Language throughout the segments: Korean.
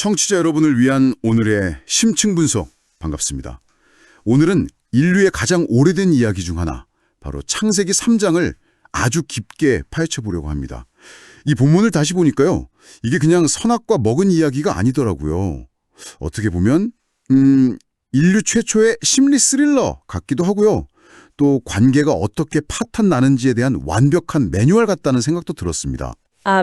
청취자 여러분을 위한 오늘의 심층 분석 반갑습니다. 오늘은 인류의 가장 오래된 이야기 중 하나, 바로 창세기 3장을 아주 깊게 파헤쳐 보려고 합니다. 이 본문을 다시 보니까요, 이게 그냥 선악과 먹은 이야기가 아니더라고요. 어떻게 보면 인류 최초의 심리 스릴러 같기도 하고요. 또 관계가 어떻게 파탄 나는지에 대한 완벽한 매뉴얼 같다는 생각도 들었습니다.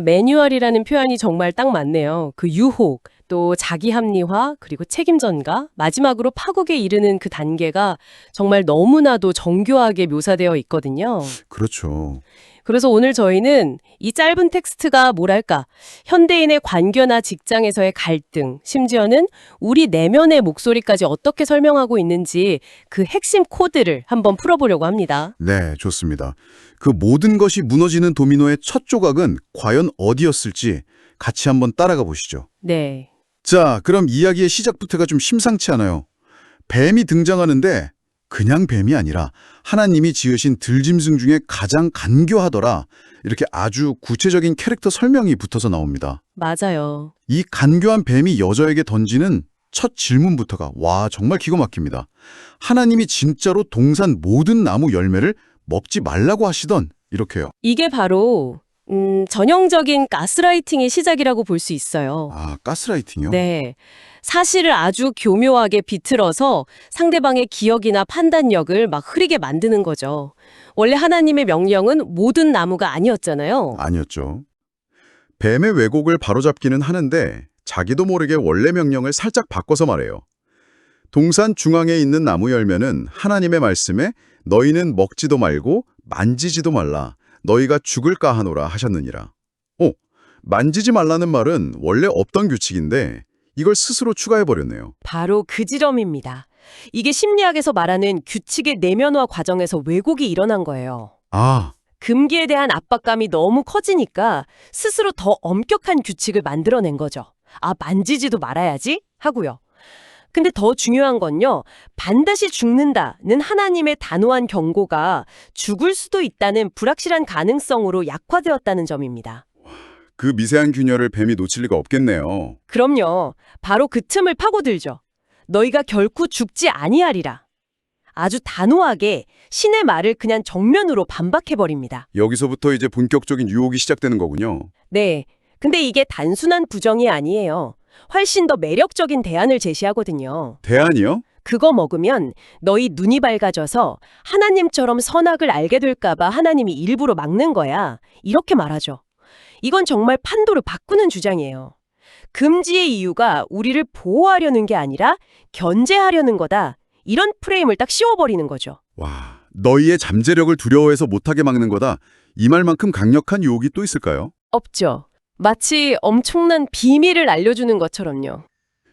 매뉴얼이라는 표현이 정말 딱 맞네요. 그 유혹, 또 자기 합리화, 그리고 책임 전가, 마지막으로 파국에 이르는 그 단계가 정말 너무나도 정교하게 묘사되어 있거든요. 그렇죠. 그래서 오늘 저희는 이 짧은 텍스트가 뭐랄까, 현대인의 관계나 직장에서의 갈등, 심지어는 우리 내면의 목소리까지 어떻게 설명하고 있는지 그 핵심 코드를 한번 풀어보려고 합니다. 네, 좋습니다. 그 모든 것이 무너지는 도미노의 첫 조각은 과연 어디였을지 같이 한번 따라가 보시죠. 네. 자, 그럼 이야기의 시작부터가 좀 심상치 않아요. 뱀이 등장하는데 그냥 뱀이 아니라 하나님이 지으신 들짐승 중에 가장 간교하더라. 이렇게 아주 구체적인 캐릭터 설명이 붙어서 나옵니다. 맞아요. 이 간교한 뱀이 여자에게 던지는 첫 질문부터가 정말 기가 막힙니다. 하나님이 진짜로 동산 모든 나무 열매를 먹지 말라고 하시던 이렇게요. 이게 바로 전형적인 가스라이팅의 시작이라고 볼 수 있어요. 가스라이팅이요? 네. 사실을 아주 교묘하게 비틀어서 상대방의 기억이나 판단력을 막 흐리게 만드는 거죠. 원래 하나님의 명령은 모든 나무가 아니었잖아요. 아니었죠. 뱀의 왜곡을 바로잡기는 하는데 자기도 모르게 원래 명령을 살짝 바꿔서 말해요. 동산 중앙에 있는 나무 열매는 하나님의 말씀에 너희는 먹지도 말고 만지지도 말라. 너희가 죽을까 하노라 하셨느니라. 만지지 말라는 말은 원래 없던 규칙인데 이걸 스스로 추가해버렸네요. 바로 그 지점입니다. 이게 심리학에서 말하는 규칙의 내면화 과정에서 왜곡이 일어난 거예요. 금기에 대한 압박감이 너무 커지니까 스스로 더 엄격한 규칙을 만들어낸 거죠. 만지지도 말아야지 하고요. 근데 더 중요한 건요, 반드시 죽는다는 하나님의 단호한 경고가 죽을 수도 있다는 불확실한 가능성으로 약화되었다는 점입니다. 그 미세한 균열을 뱀이 놓칠 리가 없겠네요. 그럼요. 바로 그 틈을 파고들죠. 너희가 결코 죽지 아니하리라. 아주 단호하게 신의 말을 그냥 정면으로 반박해버립니다. 여기서부터 이제 본격적인 유혹이 시작되는 거군요. 네. 근데 이게 단순한 부정이 아니에요. 훨씬 더 매력적인 대안을 제시하거든요. 대안이요? 그거 먹으면 너희 눈이 밝아져서 하나님처럼 선악을 알게 될까 봐 하나님이 일부러 막는 거야. 이렇게 말하죠. 이건 정말 판도를 바꾸는 주장이에요. 금지의 이유가 우리를 보호하려는 게 아니라 견제하려는 거다. 이런 프레임을 딱 씌워버리는 거죠. 너희의 잠재력을 두려워해서 못하게 막는 거다. 이 말만큼 강력한 유혹이 또 있을까요? 없죠. 마치 엄청난 비밀을 알려주는 것처럼요.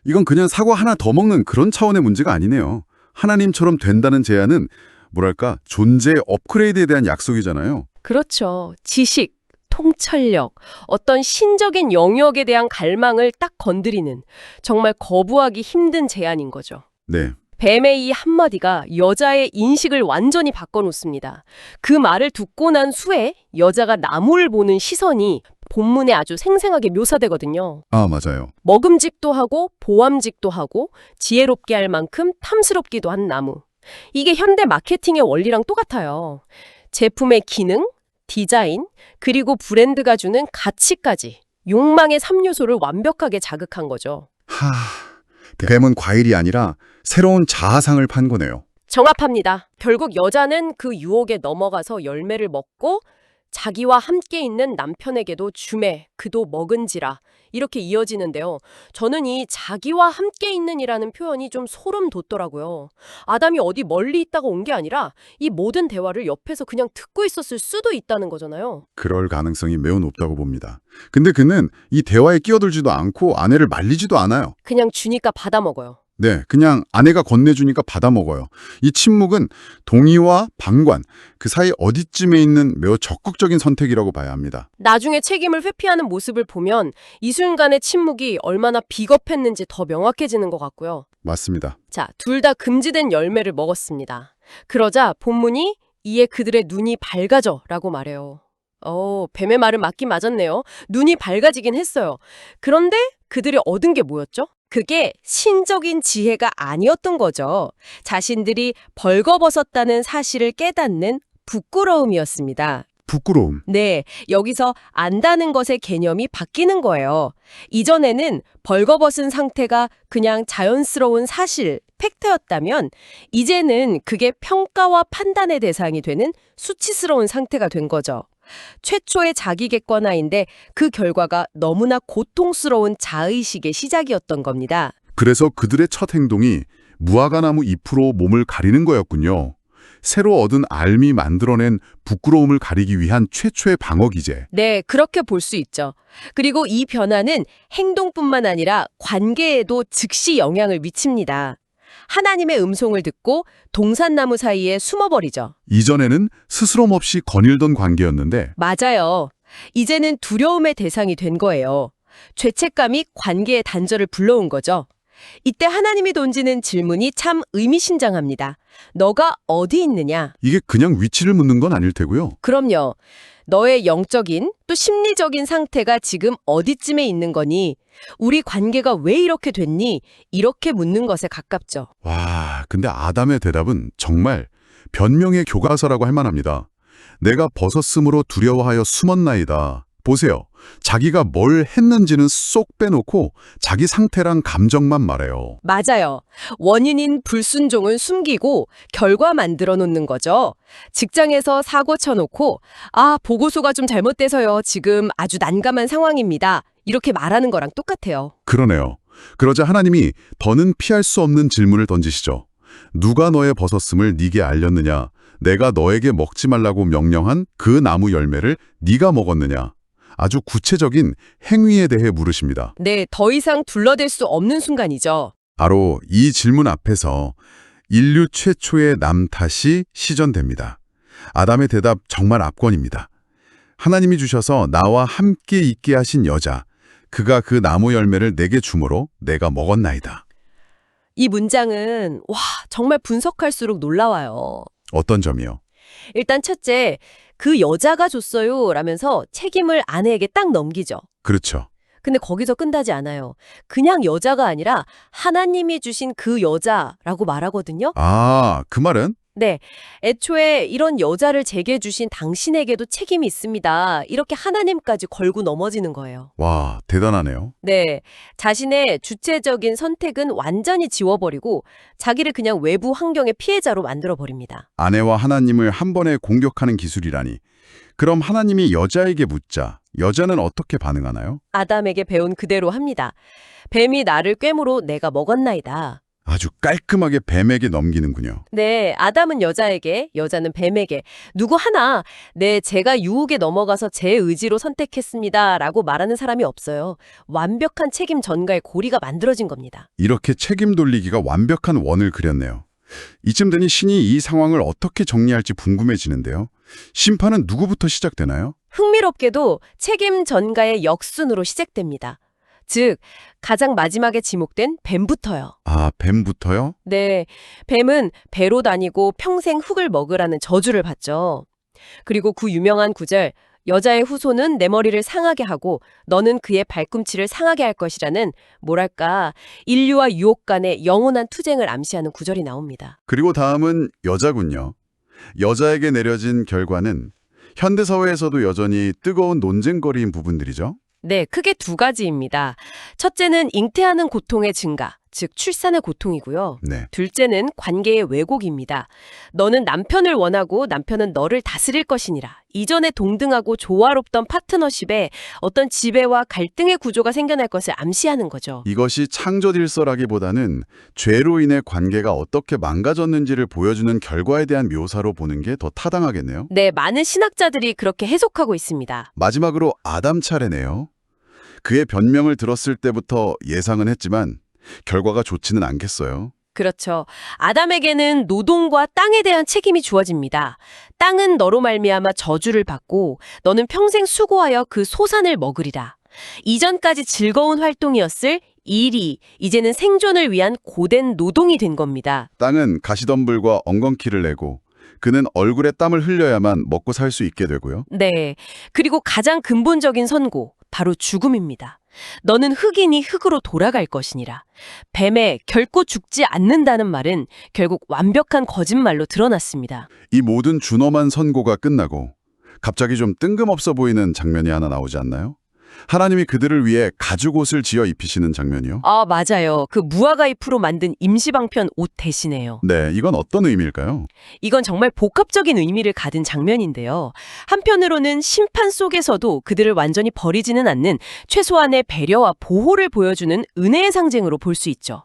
이건 그냥 사과 하나 더 먹는 그런 차원의 문제가 아니네요. 하나님처럼 된다는 제안은 뭐랄까 존재의 업그레이드에 대한 약속이잖아요. 그렇죠. 지식, 통찰력, 어떤 신적인 영역에 대한 갈망을 딱 건드리는 정말 거부하기 힘든 제안인 거죠. 네. 뱀의 이 한마디가 여자의 인식을 완전히 바꿔놓습니다. 그 말을 듣고 난 후에 여자가 나무를 보는 시선이 본문에 아주 생생하게 묘사되거든요. 맞아요. 먹음직도 하고 보암직도 하고 지혜롭게 할 만큼 탐스럽기도 한 나무. 이게 현대 마케팅의 원리랑 똑같아요. 제품의 기능, 디자인, 그리고 브랜드가 주는 가치까지 욕망의 3요소를 완벽하게 자극한 거죠. 뱀은 과일이 아니라 새로운 자아상을 판 거네요. 정합합니다. 결국 여자는 그 유혹에 넘어가서 열매를 먹고 자기와 함께 있는 남편에게도 주매 그도 먹은지라 이렇게 이어지는데요. 저는 이 자기와 함께 있는이라는 표현이 좀 소름 돋더라고요. 아담이 어디 멀리 있다가 온 게 아니라 이 모든 대화를 옆에서 그냥 듣고 있었을 수도 있다는 거잖아요. 그럴 가능성이 매우 높다고 봅니다. 근데 그는 이 대화에 끼어들지도 않고 아내를 말리지도 않아요. 그냥 주니까 받아 먹어요. 네, 그냥 아내가 건네주니까 받아 먹어요. 이 침묵은 동의와 방관, 그 사이 어디쯤에 있는 매우 적극적인 선택이라고 봐야 합니다. 나중에 책임을 회피하는 모습을 보면 이 순간의 침묵이 얼마나 비겁했는지 더 명확해지는 것 같고요. 맞습니다. 자, 둘 다 금지된 열매를 먹었습니다. 그러자 본문이 이에 그들의 눈이 밝아져 라고 말해요. 뱀의 말은 맞긴 맞았네요. 눈이 밝아지긴 했어요. 그런데 그들이 얻은 게 뭐였죠? 그게 신적인 지혜가 아니었던 거죠. 자신들이 벌거벗었다는 사실을 깨닫는 부끄러움이었습니다. 부끄러움. 네, 여기서 안다는 것의 개념이 바뀌는 거예요. 이전에는 벌거벗은 상태가 그냥 자연스러운 사실, 팩트였다면 이제는 그게 평가와 판단의 대상이 되는 수치스러운 상태가 된 거죠. 최초의 자기 객관화인데 그 결과가 너무나 고통스러운 자의식의 시작이었던 겁니다. 그래서 그들의 첫 행동이 무화과나무 잎으로 몸을 가리는 거였군요. 새로 얻은 알미 만들어낸 부끄러움을 가리기 위한 최초의 방어 기제. 네, 그렇게 볼 수 있죠. 그리고 이 변화는 행동뿐만 아니라 관계에도 즉시 영향을 미칩니다. 하나님의 음성을 듣고 동산나무 사이에 숨어버리죠. 이전에는 스스럼 없이 거닐던 관계였는데 맞아요. 이제는 두려움의 대상이 된 거예요. 죄책감이 관계의 단절을 불러온 거죠. 이때 하나님이 던지는 질문이 참 의미심장합니다. 너가 어디 있느냐? 이게 그냥 위치를 묻는 건 아닐 테고요. 그럼요. 너의 영적인 또 심리적인 상태가 지금 어디쯤에 있는 거니? 우리 관계가 왜 이렇게 됐니? 이렇게 묻는 것에 가깝죠. 와, 근데 아담의 대답은 정말 변명의 교과서라고 할 만합니다. 내가 벗었으므로 두려워하여 숨었나이다. 보세요. 자기가 뭘 했는지는 쏙 빼놓고 자기 상태랑 감정만 말해요. 맞아요. 원인인 불순종은 숨기고 결과 만들어 놓는 거죠. 직장에서 사고 쳐놓고 보고서가 좀 잘못돼서요. 지금 아주 난감한 상황입니다. 이렇게 말하는 거랑 똑같아요. 그러네요. 그러자 하나님이 더는 피할 수 없는 질문을 던지시죠. 누가 너의 벗었음을 네게 알렸느냐? 내가 너에게 먹지 말라고 명령한 그 나무 열매를 네가 먹었느냐? 아주 구체적인 행위에 대해 물으십니다. 네, 더 이상 둘러댈 수 없는 순간이죠. 바로 이 질문 앞에서 인류 최초의 남 탓이 시전됩니다. 아담의 대답 정말 압권입니다. 하나님이 주셔서 나와 함께 있게 하신 여자, 그가 그 나무 열매를 내게 주므로 내가 먹었나이다. 이 문장은 정말 분석할수록 놀라워요. 어떤 점이요? 일단 첫째, 그 여자가 줬어요 라면서 책임을 아내에게 딱 넘기죠. 그렇죠. 근데 거기서 끝나지 않아요. 그냥 여자가 아니라 하나님이 주신 그 여자라고 말하거든요. 그 말은? 네, 애초에 이런 여자를 제게 주신 당신에게도 책임이 있습니다. 이렇게 하나님까지 걸고 넘어지는 거예요. 와, 대단하네요. 네, 자신의 주체적인 선택은 완전히 지워버리고 자기를 그냥 외부 환경의 피해자로 만들어버립니다. 아내와 하나님을 한 번에 공격하는 기술이라니. 그럼 하나님이 여자에게 묻자, 여자는 어떻게 반응하나요? 아담에게 배운 그대로 합니다. 뱀이 나를 꿰므로 내가 먹었나이다. 아주 깔끔하게 뱀에게 넘기는군요. 네, 아담은 여자에게, 여자는 뱀에게 누구 하나 제가 유혹에 넘어가서 제 의지로 선택했습니다 라고 말하는 사람이 없어요. 완벽한 책임 전가의 고리가 만들어진 겁니다. 이렇게 책임 돌리기가 완벽한 원을 그렸네요. 이쯤 되니 신이 이 상황을 어떻게 정리할지 궁금해지는데요. 심판은 누구부터 시작되나요? 흥미롭게도 책임 전가의 역순으로 시작됩니다. 즉, 가장 마지막에 지목된 뱀부터요. 뱀부터요? 네, 뱀은 배로 다니고 평생 흙을 먹으라는 저주를 받죠. 그리고 그 유명한 구절, 여자의 후손은 내 머리를 상하게 하고 너는 그의 발꿈치를 상하게 할 것이라는 뭐랄까 인류와 유혹 간의 영원한 투쟁을 암시하는 구절이 나옵니다. 그리고 다음은 여자군요. 여자에게 내려진 결과는 현대사회에서도 여전히 뜨거운 논쟁거리인 부분들이죠. 네, 크게 두 가지입니다. 첫째는 잉태하는 고통의 증가, 즉 출산의 고통이고요. 네. 둘째는 관계의 왜곡입니다. 너는 남편을 원하고 남편은 너를 다스릴 것이니라. 이전에 동등하고 조화롭던 파트너십에 어떤 지배와 갈등의 구조가 생겨날 것을 암시하는 거죠. 이것이 창조 질서라기보다는 죄로 인해 관계가 어떻게 망가졌는지를 보여주는 결과에 대한 묘사로 보는 게 더 타당하겠네요. 네, 많은 신학자들이 그렇게 해석하고 있습니다. 마지막으로 아담 차례네요. 그의 변명을 들었을 때부터 예상은 했지만 결과가 좋지는 않겠어요. 그렇죠. 아담에게는 노동과 땅에 대한 책임이 주어집니다. 땅은 너로 말미암아 저주를 받고 너는 평생 수고하여 그 소산을 먹으리라. 이전까지 즐거운 활동이었을 일이 이제는 생존을 위한 고된 노동이 된 겁니다. 땅은 가시덤불과 엉겅퀴를 내고 그는 얼굴에 땀을 흘려야만 먹고 살 수 있게 되고요. 네. 그리고 가장 근본적인 선고, 바로 죽음입니다. 너는 흙이니 흙으로 돌아갈 것이니라. 뱀에 결코 죽지 않는다는 말은 결국 완벽한 거짓말로 드러났습니다. 이 모든 준엄한 선고가 끝나고 갑자기 좀 뜬금없어 보이는 장면이 하나 나오지 않나요? 하나님이 그들을 위해 가죽옷을 지어 입히시는 장면이요. 아, 맞아요. 그 무화과잎으로 만든 임시방편 옷 대신에요. 네, 이건 어떤 의미일까요? 이건 정말 복합적인 의미를 가진 장면인데요. 한편으로는 심판 속에서도 그들을 완전히 버리지는 않는 최소한의 배려와 보호를 보여주는 은혜의 상징으로 볼 수 있죠.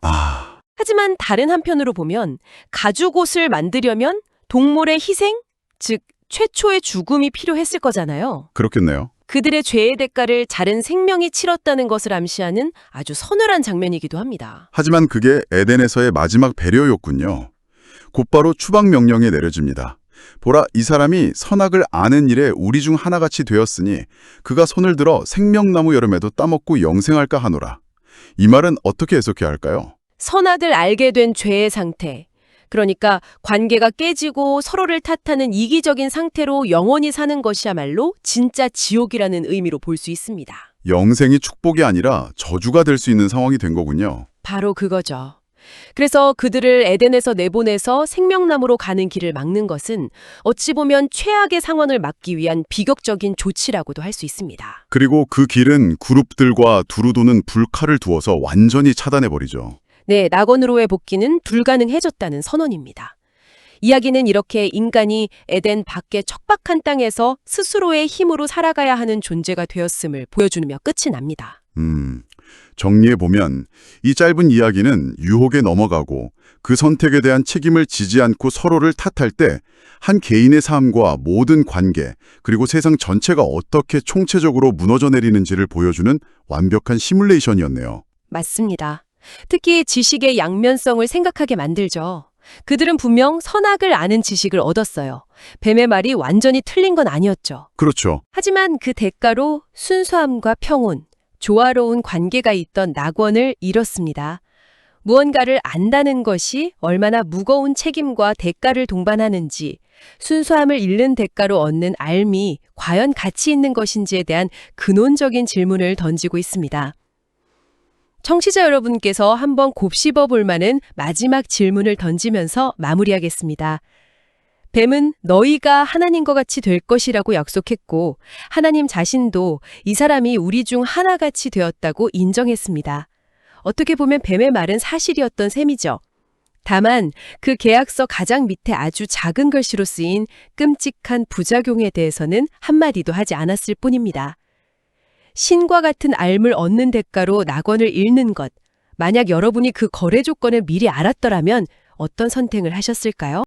하지만 다른 한편으로 보면 가죽옷을 만들려면 동물의 희생, 즉 최초의 죽음이 필요했을 거잖아요. 그렇겠네요. 그들의 죄의 대가를 자른 생명이 치렀다는 것을 암시하는 아주 서늘한 장면이기도 합니다. 하지만 그게 에덴에서의 마지막 배려였군요. 곧바로 추방 명령이 내려집니다. 보라, 이 사람이 선악을 아는 일에 우리 중 하나같이 되었으니 그가 손을 들어 생명나무 여름에도 따먹고 영생할까 하노라. 이 말은 어떻게 해석해야 할까요? 선악을 알게 된 죄의 상태, 그러니까 관계가 깨지고 서로를 탓하는 이기적인 상태로 영원히 사는 것이야말로 진짜 지옥이라는 의미로 볼 수 있습니다. 영생이 축복이 아니라 저주가 될 수 있는 상황이 된 거군요. 바로 그거죠. 그래서 그들을 에덴에서 내보내서 생명나무로 가는 길을 막는 것은 어찌 보면 최악의 상황을 막기 위한 비격적인 조치라고도 할 수 있습니다. 그리고 그 길은 그룹들과 두루 도는 불칼을 두어서 완전히 차단해버리죠. 네, 낙원으로의 복귀는 불가능해졌다는 선언입니다. 이야기는 이렇게 인간이 에덴 밖의 척박한 땅에서 스스로의 힘으로 살아가야 하는 존재가 되었음을 보여주며 끝이 납니다. 정리해보면 이 짧은 이야기는 유혹에 넘어가고 그 선택에 대한 책임을 지지 않고 서로를 탓할 때 한 개인의 삶과 모든 관계 그리고 세상 전체가 어떻게 총체적으로 무너져 내리는지를 보여주는 완벽한 시뮬레이션이었네요. 맞습니다. 특히 지식의 양면성을 생각하게 만들죠. 그들은 분명 선악을 아는 지식을 얻었어요. 뱀의 말이 완전히 틀린 건 아니었죠. 그렇죠. 하지만 그 대가로 순수함과 평온, 조화로운 관계가 있던 낙원을 잃었습니다. 무언가를 안다는 것이 얼마나 무거운 책임과 대가를 동반하는지, 순수함을 잃는 대가로 얻는 알미 과연 가치 있는 것인지에 대한 근원적인 질문을 던지고 있습니다. 청취자 여러분께서 한번 곱씹어 볼 만한 마지막 질문을 던지면서 마무리하겠습니다. 뱀은 너희가 하나님과 같이 될 것이라고 약속했고 하나님 자신도 이 사람이 우리 중 하나같이 되었다고 인정했습니다. 어떻게 보면 뱀의 말은 사실이었던 셈이죠. 다만 그 계약서 가장 밑에 아주 작은 글씨로 쓰인 끔찍한 부작용에 대해서는 한마디도 하지 않았을 뿐입니다. 신과 같은 알을 얻는 대가로 낙원을 잃는 것, 만약 여러분이 그 거래 조건을 미리 알았더라면 어떤 선택을 하셨을까요?